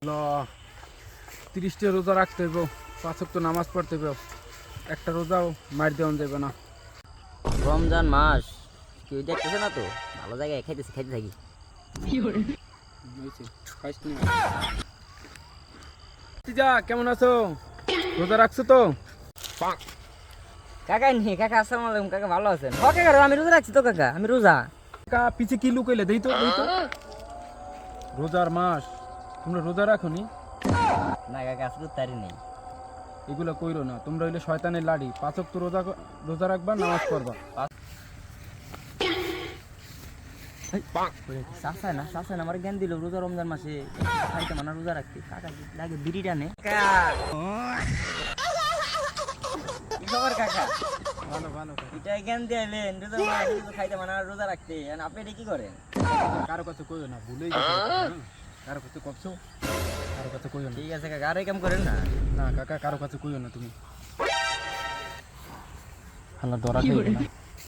30টা রোজা রাখতে হইব, 5 ওয়াক্ত নামাজ পড়তে হইব, একটা রোজাও মার দেওয়া যাবে না। রমজান মাস কেউ দেখতেছে না তো, ভালো জায়গায় খাইতে থাকি। যা কেমন আছো? রোজা রাখছো তো? কাকা নি কাকা, আসসালামু আলাইকুম কাকা, ভালো আছেন? হ কাকা, আমি রোজা রাখছি তো কাকা, আমি রোজা। কাকা পিছে কি লুকাইলে দেই তো। রোজার মাস, তোমরা রোজা রাখো নি? না কাকা, আজকে তারি নেই। এগুলো কইরো না, তোমরা হইলে শয়তানের লাড়ি। 5 ওয়াক্ত রোজা রাখবা, নামাজ পড়বা। চাষায় না আমার জ্ঞান দিল রোজা রমজান মাসে খাইতে মানা রোজা রাখতে। কাকা লাগে বিড়ি টানে। কি খবর কাকা? ভালো ভালো। এটা জ্ঞান দিলেন রোজা মাসে খাইতে মানা রোজা রাখতে, আপনি এটা কি করেন? কারো কাছে কইও না, ভুলেই গেছো। কারো কাছে কইছো, কারো কাছে কইও না। ঠিক আছে কাকা, আর এই কাম করেন না। না কাকা, কারো কাছে কইও না তুমি। আল্লাহ ধরা খাইবে না।